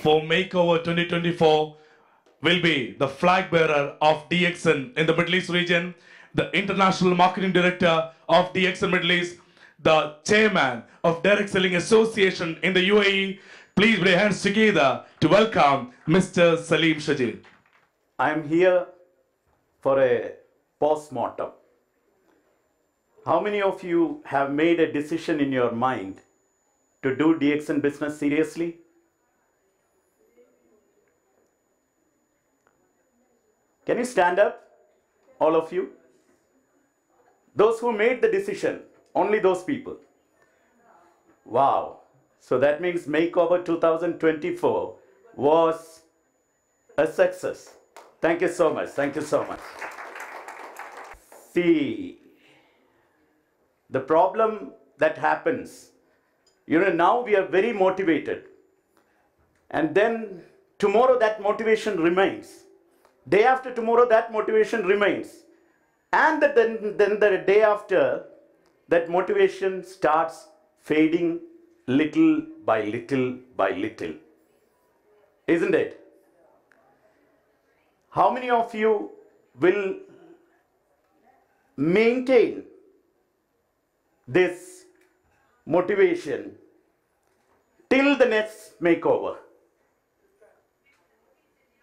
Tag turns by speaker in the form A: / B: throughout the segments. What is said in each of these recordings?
A: for Makeover 2024 will be the flag bearer of DXN in the Middle East region, the International Marketing Director of DXN Middle East, the Chairman of Direct Selling Association in the UAE. Please put your hands together to welcome Mr. SALEEM SHAJEER.
B: I am here for a post-mortem. How many of you have made a decision in your mind to do DXN business seriously? Can you stand up, all of you? Those who made the decision, only those people. Wow. So that means Makeover 2024 was a success. Thank you so much. Thank you so much. See, the problem that happens, now we are very motivated. And then tomorrow that motivation remains. Day after tomorrow that motivation remains. And then the day after, that motivation starts fading little by little by little. Isn't it? How many of you will maintain this motivation till the next makeover?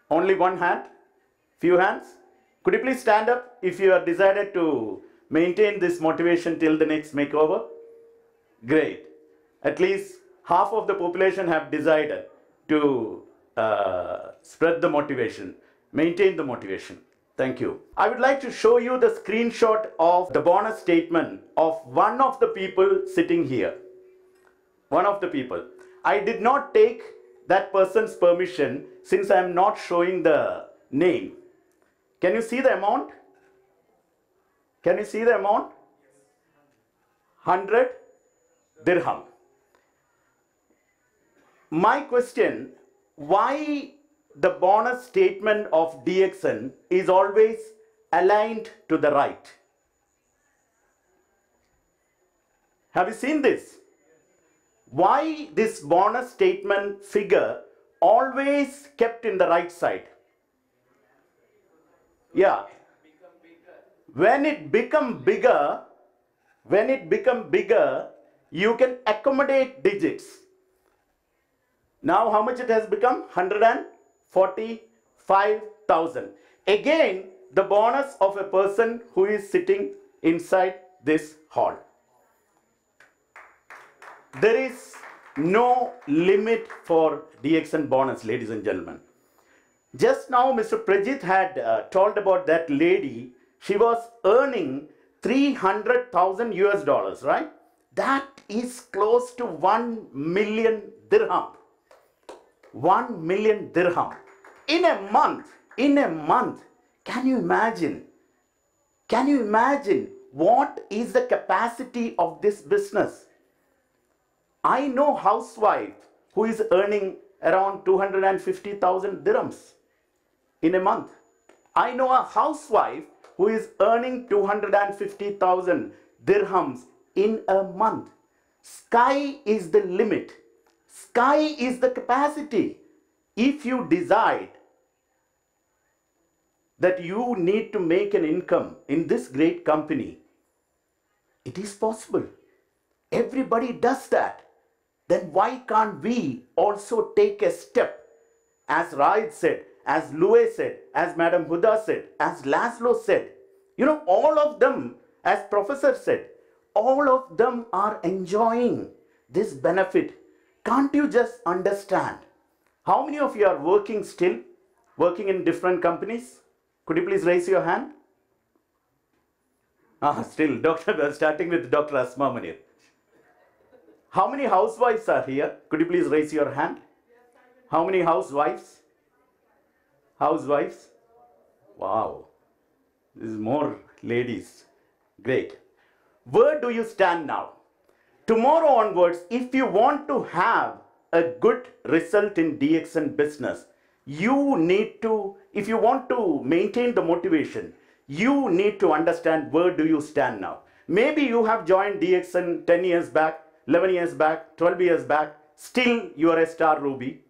B: Only one hand? Few hands? Could you please stand up if you have decided to maintain this motivation till the next makeover? Great. At least half of the population have decided to spread the motivation, maintain the motivation. Thank you. I would like to show you the screenshot of the bonus statement of one of the people sitting here. One of the people. I did not take that person's permission since I am not showing the name. Can you see the amount? Can you see the amount? 100 dirham. My question, why the bonus statement of DXN is always aligned to the right? Have you seen this? Why this bonus statement figure always kept in the right side? Yeah. When it become bigger, you can accommodate digits. Now how much it has become? 145,000. Again, the bonus of a person who is sitting inside this hall. There is no limit for DXN bonus, ladies and gentlemen. Just now, Mr. Prajit had told about that lady. She was earning 300,000 US dollars, right? That is close to 1 million dirham. 1 million dirham. In a month. Can you imagine? Can you imagine what is the capacity of this business? I know a housewife who is earning around 250,000 dirhams in a month. I know a housewife who is earning 250,000 dirhams in a month. Sky is the limit. Sky is the capacity. If you decide that you need to make an income in this great company, it is possible. Everybody does that. Then why can't we also take a step? As Raid said, as Louis said, as Madam Huda said, as Laszlo said, all of them, as Professor said, all of them are enjoying this benefit. Can't you just understand? How many of you are working still? Working in different companies? Could you please raise your hand? Still, starting with Dr. Asma Manir. How many housewives are here? Could you please raise your hand? How many housewives? Housewives? Wow. This is more ladies. Great. Where do you stand now? Tomorrow onwards, if you want to have a good result in DXN business, you need to, if you want to maintain the motivation, you need to understand where do you stand now. Maybe you have joined DXN 10 years back, 11 years back, 12 years back, still you are a star Ruby.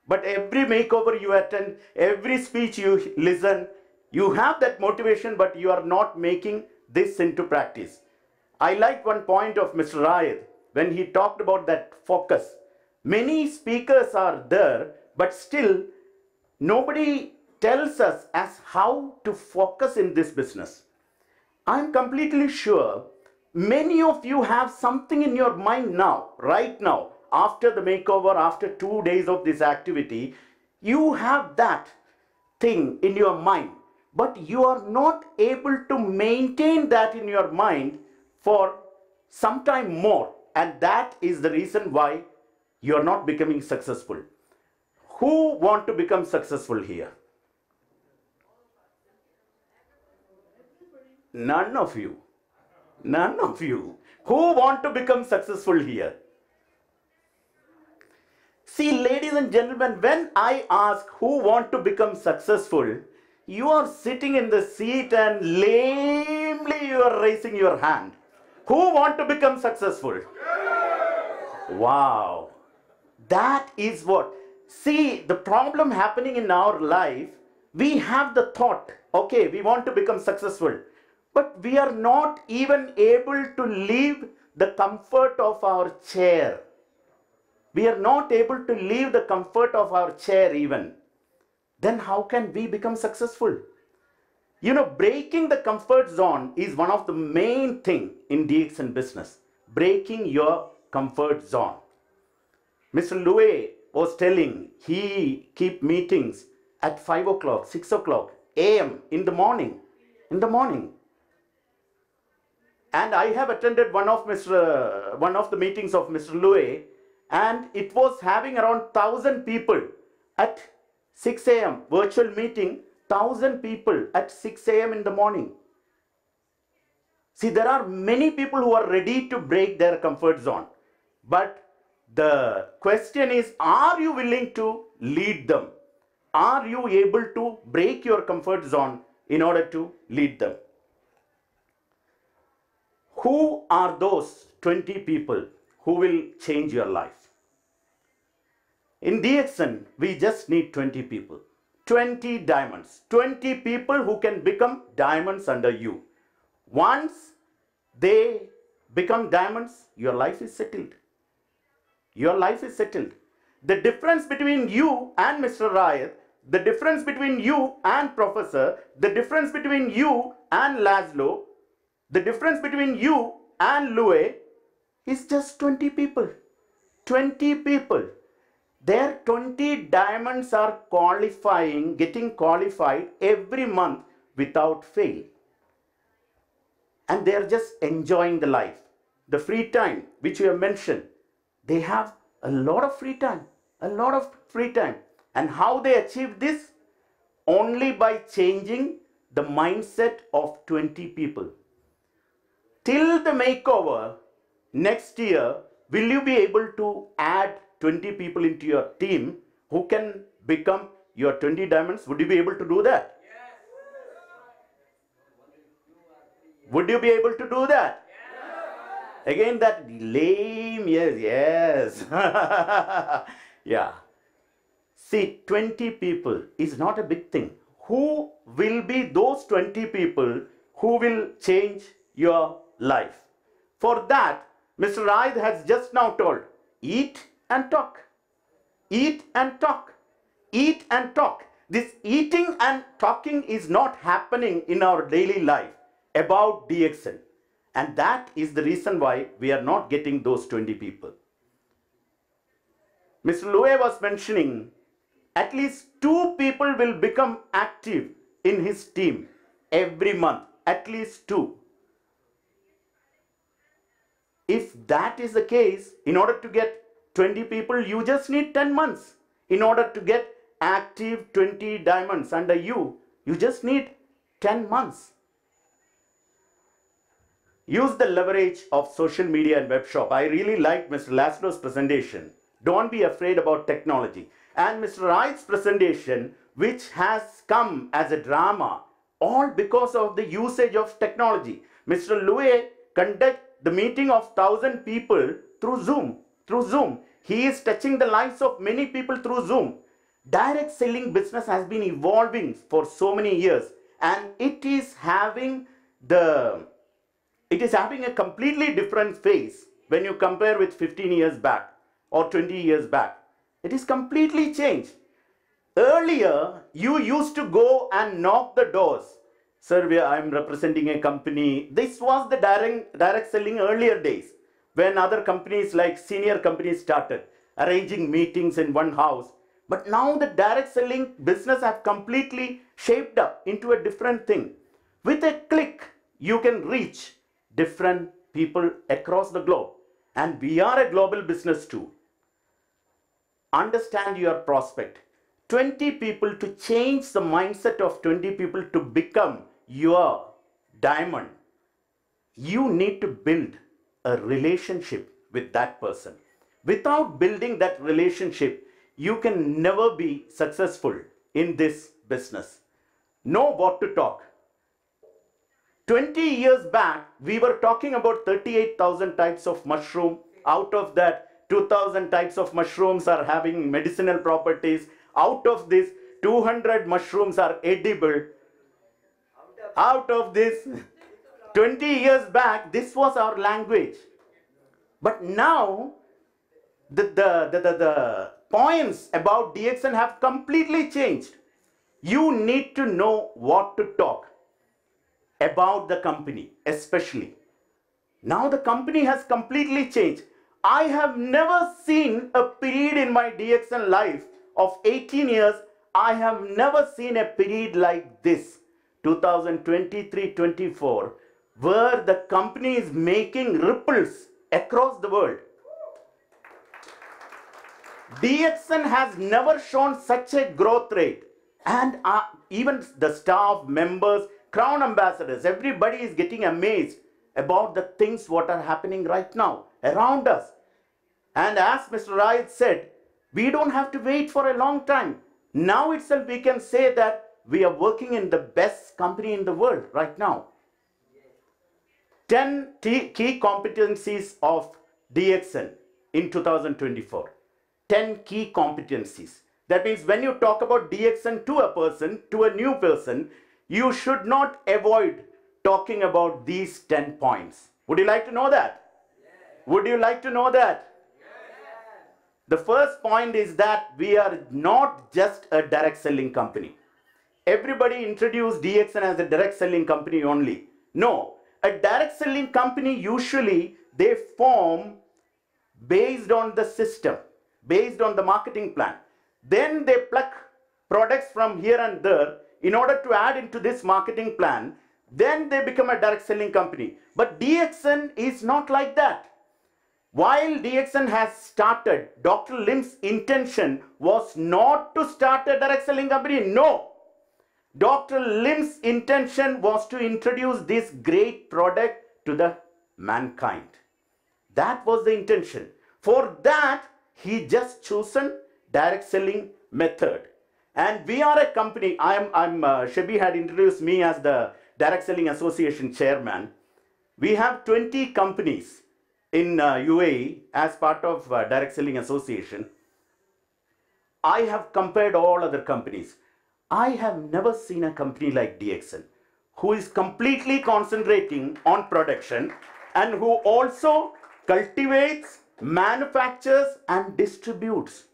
B: But every makeover you attend, every speech you listen, you have that motivation, but you are not making this into practice. I like one point of Mr. Rayad when he talked about that focus. Many speakers are there, but still nobody tells us as how to focus in this business. I'm completely sure many of you have something in your mind now, right now, after the makeover, after 2 days of this activity, you have that thing in your mind, but you are not able to maintain that in your mind for some time more. And that is the reason why you are not becoming successful. Who want to become successful here? None of you. None of you. Who want to become successful here? See, ladies and gentlemen, when I ask who want to become successful, you are sitting in the seat and lamely you are raising your hand. Who want to become successful? Wow. That is what. See, the problem happening in our life, we have the thought, okay, we want to become successful. But we are not even able to leave the comfort of our chair. We are not able to leave the comfort of our chair even. Then how can we become successful? You know, breaking the comfort zone is one of the main things in DXN business. Breaking your comfort zone. Mr. Louis was telling he keep meetings at 5 o'clock, 6 o'clock a.m. in the morning. And I have attended one of the meetings of Mr. Louis, and it was having around 1,000 people at 6 a.m. virtual meeting, 1,000 people at 6 a.m. in the morning. See, there are many people who are ready to break their comfort zone. But the question is, are you willing to lead them? Are you able to break your comfort zone in order to lead them? Who are those 20 people who will change your life? In DXN, we just need 20 people. 20 diamonds. 20 people who can become diamonds under you. Once they become diamonds, your life is settled. Your life is settled. The difference between you and Mr. Rayat, the difference between you and Professor, the difference between you and Laszlo, the difference between you and Louis is just 20 people. 20 people. Their 20 diamonds are qualifying, getting qualified every month without fail. And they are just enjoying the life. The free time which you have mentioned, they have a lot of free time. A lot of free time. And how they achieve this? Only by changing the mindset of 20 people. Till the makeover next year, will you be able to add 20 people into your team who can become your 20 diamonds? Would you be able to do that? Yes. Would you be able to do that? Yes. Again, that lame yes. Yeah. See, 20 people is not a big thing. Who will be those 20 people who will change your life? For that, Mr. Raid has just now told, eat and talk. Eat and talk. Eat and talk. This eating and talking is not happening in our daily life about DXN. And that is the reason why we are not getting those 20 people. Mr. Louis was mentioning at least 2 people will become active in his team every month. At least 2. If that is the case, in order to get 20 people, you just need 10 months. In order to get active 20 diamonds under you, you just need 10 months. Use the leverage of social media and web shop. I really liked Mr. Laszlo's presentation. Don't be afraid about technology. And Mr. Wright's presentation, which has come as a drama, all because of the usage of technology. Mr. Louis conducted the meeting of 1,000 people through Zoom. He is touching the lives of many people through Zoom. Direct selling business has been evolving for so many years, and it is having a completely different phase when you compare with 15 years back or 20 years back. It is completely changed. Earlier, you used to go and knock the doors. Sir, I'm representing a company. This was the direct selling earlier days, when other companies like senior companies started arranging meetings in one house. But now the direct selling business has completely shaped up into a different thing. With a click, you can reach different people across the globe. And we are a global business too. Understand your prospect. 20 people to change the mindset of 20 people to become your diamond. You need to build a relationship with that person. Without building that relationship, you can never be successful in this business. Know what to talk. 20 years back, we were talking about 38,000 types of mushroom. Out of that, 2,000 types of mushrooms are having medicinal properties. Out of this, 200 mushrooms are edible. Out of this, 20 years back, this was our language. But now, the points about DXN have completely changed. You need to know what to talk about the company, especially. Now the company has completely changed. I have never seen a period in my DXN life of 18 years. I have never seen a period like this, 2023-24, where the company is making ripples across the world. DXN has never shown such a growth rate. And even the staff, members, crown ambassadors, everybody is getting amazed about the things what are happening right now around us. And as Mr. Rai said, we don't have to wait for a long time. Now itself we can say that we are working in the best company in the world right now. 10 key competencies of DXN in 2024. 10 key competencies. That means when you talk about DXN to a person, to a new person, you should not avoid talking about these 10 points. Would you like to know that? Yes. Would you like to know that? Yes. The first point is that we are not just a direct selling company. Everybody introduced DXN as a direct selling company only. No, a direct selling company usually they form based on the system, based on the marketing plan. Then they pluck products from here and there in order to add into this marketing plan. Then they become a direct selling company. But DXN is not like that. While DXN has started, Dr. Lim's intention was not to start a direct selling company. No. Dr. Lim's intention was to introduce this great product to the mankind. That was the intention. For that, he just chosen direct selling method. And we are a company. Shabi had introduced me as the Direct Selling Association chairman. We have 20 companies in UAE as part of Direct Selling Association. I have compared all other companies. I have never seen a company like DXN who is completely concentrating on production and who also cultivates, manufactures and distributes.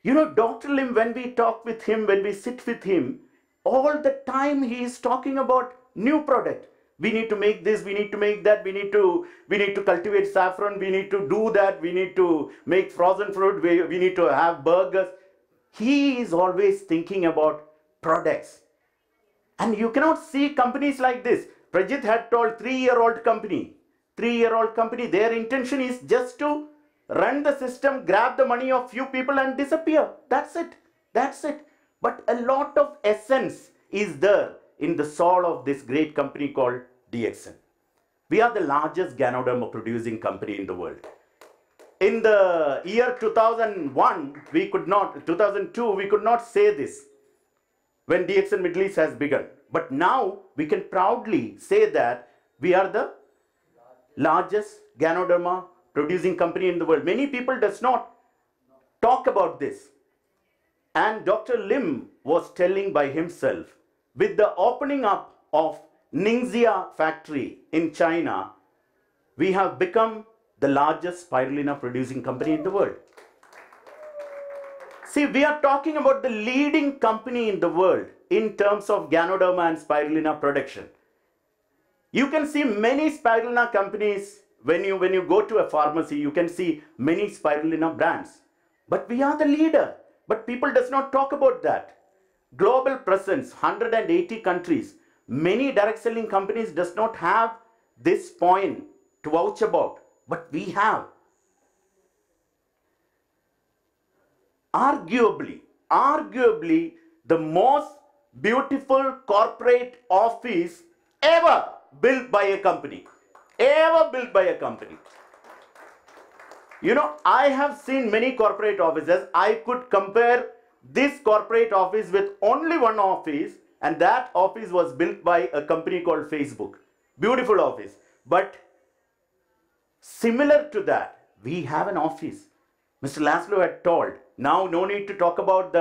B: You know, Dr. Lim, when we talk with him, when we sit with him, all the time he is talking about new product. We need to make this, we need to make that, we need to cultivate saffron, we need to do that, we need to make frozen fruit, we need to have burgers. He is always thinking about products. And you cannot see companies like this. Prajit had told 3-year-old company, their intention is just to run the system, grab the money of few people and disappear. That's it. But a lot of essence is there in the soul of this great company called DXN. We are the largest Ganoderma producing company in the world. In the year 2002, we could not say this when DXN Middle East has begun. But now we can proudly say that we are the largest Ganoderma producing company in the world. Many people does not talk about this. And Dr. Lim was telling by himself, with the opening up of Ningxia factory in China, we have become the largest spirulina producing company in the world. See, we are talking about the leading company in the world in terms of Ganoderma and spirulina production. You can see many spirulina companies. When you go to a pharmacy, you can see many spirulina brands. But we are the leader. But people does not talk about that. Global presence, 180 countries. Many direct selling companies does not have this point to vouch about. But we have. Arguably, the most beautiful corporate office ever built by a company. Ever built by a company. You know, I have seen many corporate offices. I could compare this corporate office with only one office, and that office was built by a company called Facebook. Beautiful office. But similar to that, we have an office. Mr. Laszlo had told, now no need to talk about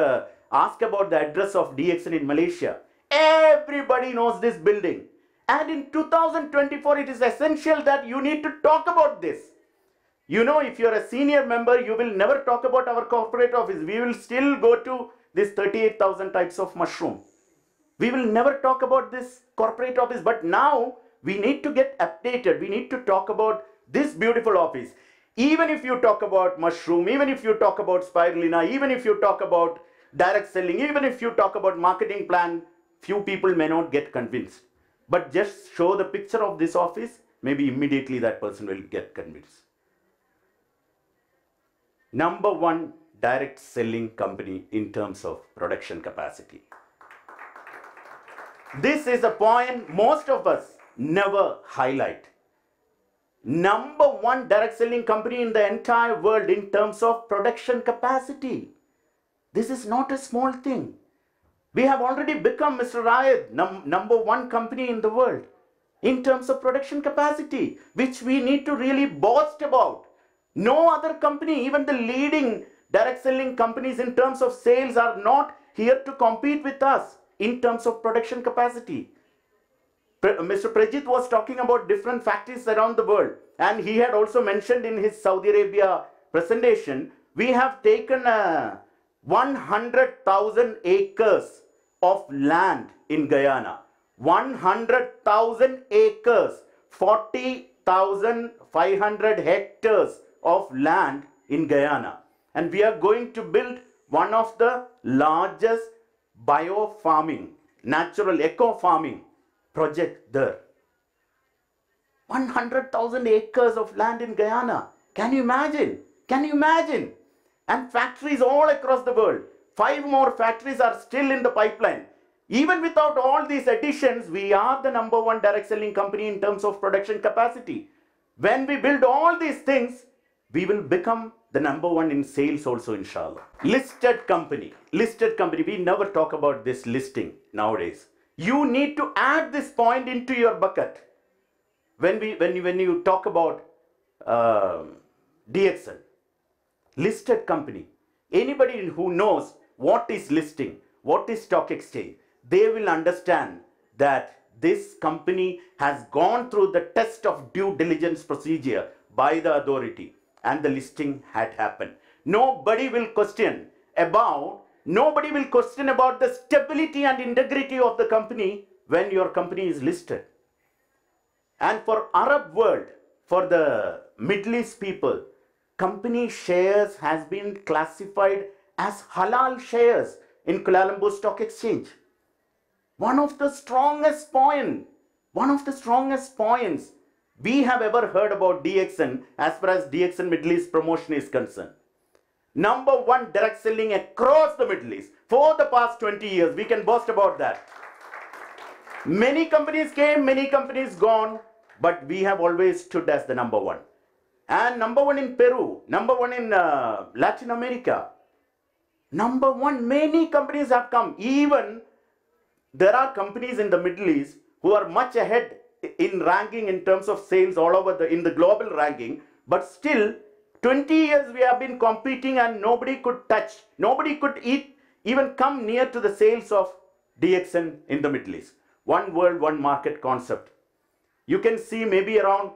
B: ask about the address of DXN in Malaysia. Everybody knows this building. And in 2024, it is essential that you need to talk about this. You know, if you're a senior member, you will never talk about our corporate office. We will still go to this 38,000 types of mushroom. We will never talk about this corporate office. But now we need to get updated. We need to talk about this beautiful office. Even if you talk about mushroom, even if you talk about spirulina, even if you talk about direct selling, even if you talk about marketing plan, few people may not get convinced. But just show the picture of this office, maybe immediately that person will get convinced. Number one direct selling company in terms of production capacity. This is a point most of us never highlight. Number one direct selling company in the entire world in terms of production capacity. This is not a small thing. We have already become, Mr. Rayad, number one company in the world in terms of production capacity, which we need to really boast about. No other company, even the leading direct selling companies in terms of sales, are not here to compete with us in terms of production capacity. Mr. Prajit was talking about different factories around the world, and he had also mentioned in his Saudi Arabia presentation, we have taken 100,000 acres of land in Guyana. 100,000 acres, 40,500 hectares of land in Guyana. And we are going to build one of the largest bio-farming, natural eco-farming project there. 100,000 acres of land in Guyana. Can you imagine? Can you imagine? And factories all across the world. 5 more factories are still in the pipeline. Even without all these additions, we are the number one direct selling company in terms of production capacity. When we build all these things, we will become the number one in sales also, inshallah. Listed company. We never talk about this listing nowadays. You need to add this point into your bucket. When you talk about DXN, listed company. Anybody who knows what is listing, what is stock exchange, they will understand that this company has gone through the test of due diligence procedure by the authority, and the listing had happened. Nobody will question about the stability and integrity of the company when your company is listed. And for Arab world, for the Middle East people, company shares has been classified as halal shares in Kuala Lumpur Stock Exchange. One of the strongest points we have ever heard about DXN as far as DXN Middle East promotion is concerned. Number one direct selling across the Middle East for the past 20 years. We can boast about that. Many companies came, many companies gone, but we have always stood as the number one. And number one in Peru, number one in Latin America. Number one, many companies have come. Even there are companies in the Middle East who are much ahead in ranking in terms of sales all over in the global ranking, but still 20 years we have been competing and nobody could touch, nobody could even come near to the sales of DXN in the Middle East. One world, one market concept. You can see maybe around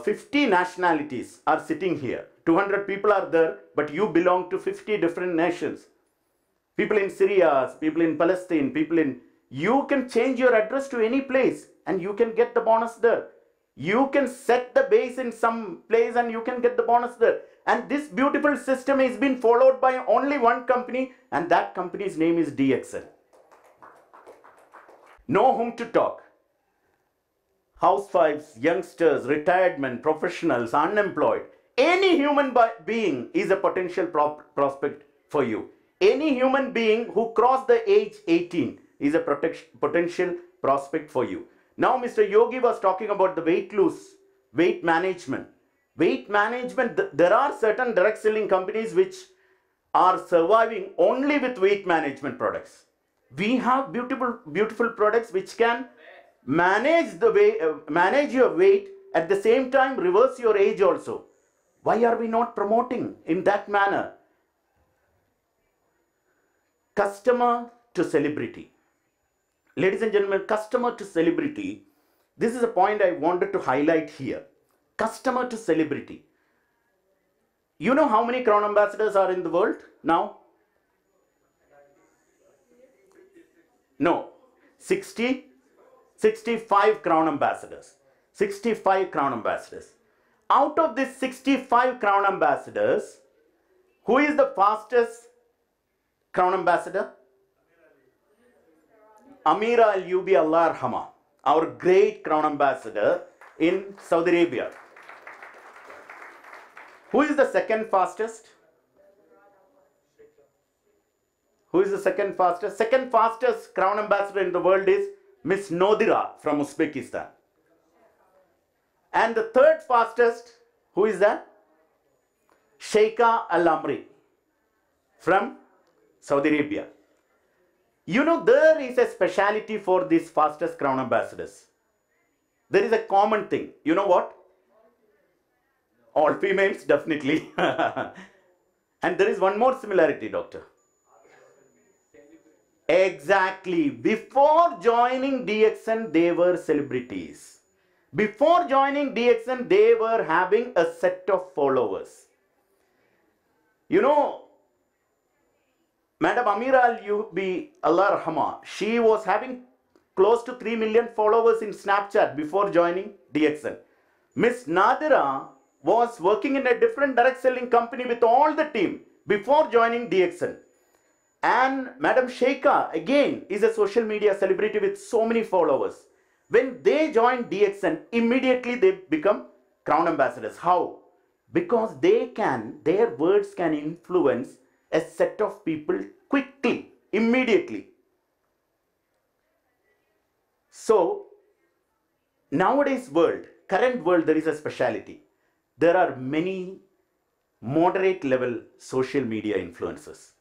B: 50 nationalities are sitting here. 200 people are there, but you belong to 50 different nations. People in Syria, people in Palestine, people in... You can change your address to any place and you can get the bonus there. You can set the base in some place and you can get the bonus there. And this beautiful system is being followed by only one company, and that company's name is DXN. Know whom to talk. Housewives, youngsters, retired men, professionals, unemployed. Any human being is a potential prospect for you. Any human being who crossed the age 18 is a potential prospect for you. Now, Mr. Yogi was talking about the weight management. Weight management, there are certain direct selling companies which are surviving only with weight management products. We have beautiful products which can manage the way, manage your weight, at the same time reverse your age also. Why are we not promoting in that manner? Customer to celebrity. Ladies and gentlemen, customer to celebrity. This is a point I wanted to highlight here. Customer to celebrity. You know how many crown ambassadors are in the world now? No, 65 crown ambassadors. 65 crown ambassadors. Out of these 65 crown ambassadors, who is the fastest crown ambassador? Amira Al-Yubi Allah Arhama, our great crown ambassador in Saudi Arabia. Who is the second fastest? Who is the second fastest? Second fastest crown ambassador in the world is Miss Nodira from Uzbekistan. And the third fastest, who is that? Sheikha Al-Amri from Saudi Arabia. You know, there is a speciality for these fastest crown ambassadors. There is a common thing. You know what? All females, definitely. And there is one more similarity, doctor. Exactly. Before joining DXN, they were celebrities. Before joining DXN, they were having a set of followers. You know, Madam Amira Al-Yubi Allah Rahma, she was having close to 3 million followers in Snapchat before joining DXN. Miss Nadira was working in a different direct selling company with all the team before joining DXN. And Madam Sheikha again is a social media celebrity with so many followers. When they joined DXN, immediately they become crown ambassadors. How? Because their words can influence a set of people quickly, immediately. So, nowadays current world, there is a speciality. There are many moderate level social media influencers.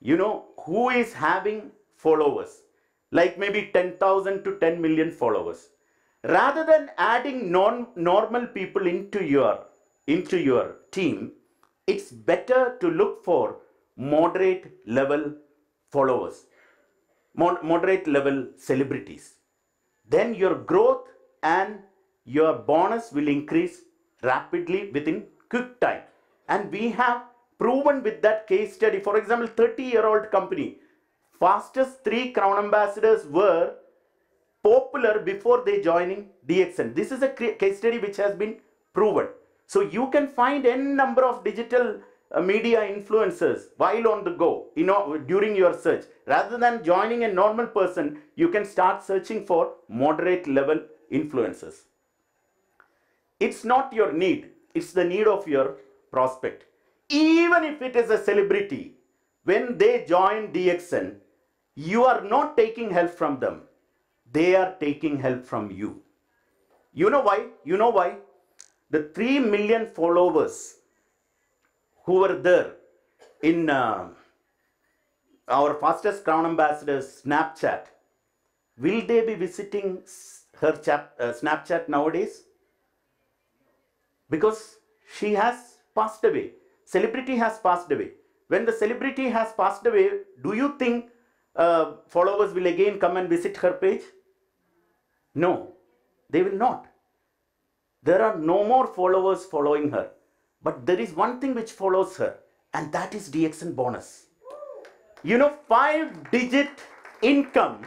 B: You know, who is having followers? Like maybe 10,000 to 10 million followers. Rather than adding normal people into your team, it's better to look for moderate level followers, moderate level celebrities. Then your growth and your bonus will increase rapidly within quick time. And we have proven with that case study. For example, 30-year-old company, fastest 3 crown ambassadors were popular before they joining DXN. This is a case study which has been proven. So you can find n number of digital media influencers while on the go, during your search. Rather than joining a normal person, you can start searching for moderate level influencers. It's not your need, it's the need of your prospect. Even if it is a celebrity, when they join DXN, you are not taking help from them. They are taking help from you. You know why? You know why? The 3 million followers who were there in our fastest crown ambassador's Snapchat, will they be visiting her Snapchat nowadays? Because she has passed away. Celebrity has passed away. When the celebrity has passed away, do you think followers will again come and visit her page? No, they will not. There are no more followers following her. But there is one thing which follows her, and that is DXN bonus. You know, 5-digit income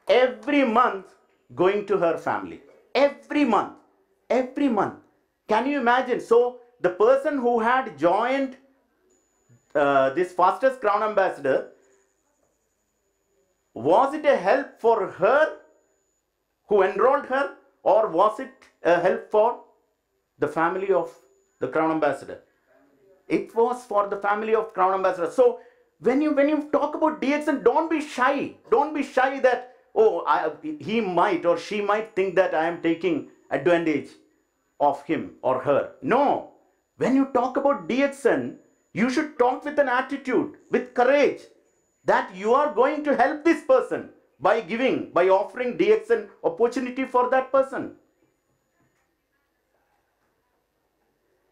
B: every month going to her family. Every month. Every month. Can you imagine? So, the person who had joined this fastest crown ambassador, was it a help for her who enrolled her, or was it a help for the family of the crown ambassador? It was for the family of crown ambassador. So when you talk about DXN, don't be shy. Don't be shy that, oh, he might or she might think that I am taking advantage of him or her. No. When you talk about DXN, you should talk with an attitude, with courage, that you are going to help this person by giving, by offering DXN opportunity for that person.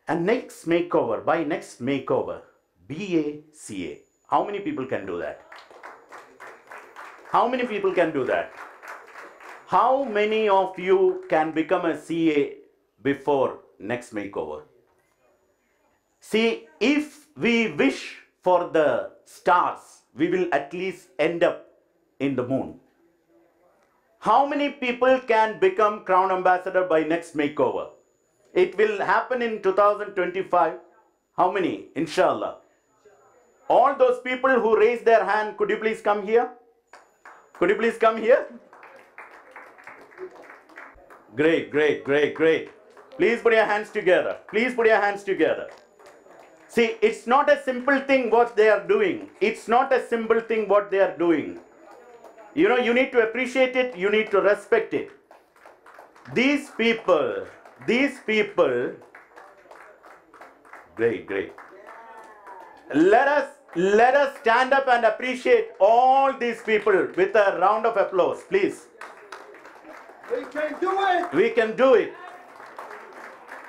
B: And next makeover, by next makeover, BACA. How many people can do that? How many people can do that? How many of you can become a CA before next makeover? See, if we wish for the stars, we will at least end up in the moon. How many people can become crown ambassador by next makeover? It will happen in 2025. How many? Inshallah. All those people who raised their hand, could you please come here? Could you please come here? Great, great, great, great. Please put your hands together. Please put your hands together. See, it's not a simple thing what they are doing. It's not a simple thing what they are doing. You know, you need to appreciate it. You need to respect it. These people, great, great. Let us stand up and appreciate all these people with a round of applause, please.
C: We can do it.
B: We can do it.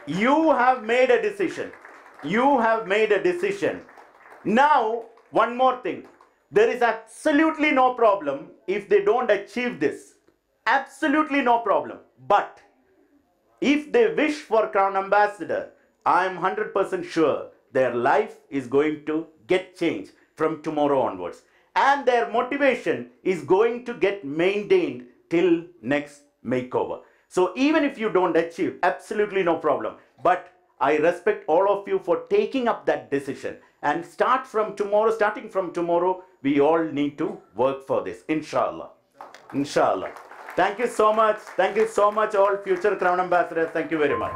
B: You have made a decision. You have made a decision. Now, one more thing. There is absolutely no problem if they don't achieve this. Absolutely no problem. But if they wish for crown ambassador, I am 100% sure their life is going to get changed from tomorrow onwards. And their motivation is going to get maintained till next makeover. So even if you don't achieve, absolutely no problem. But I respect all of you for taking up that decision. And starting from tomorrow, we all need to work for this. Inshallah. Inshallah. Thank you so much. Thank you so much, all future crown ambassadors. Thank you very much.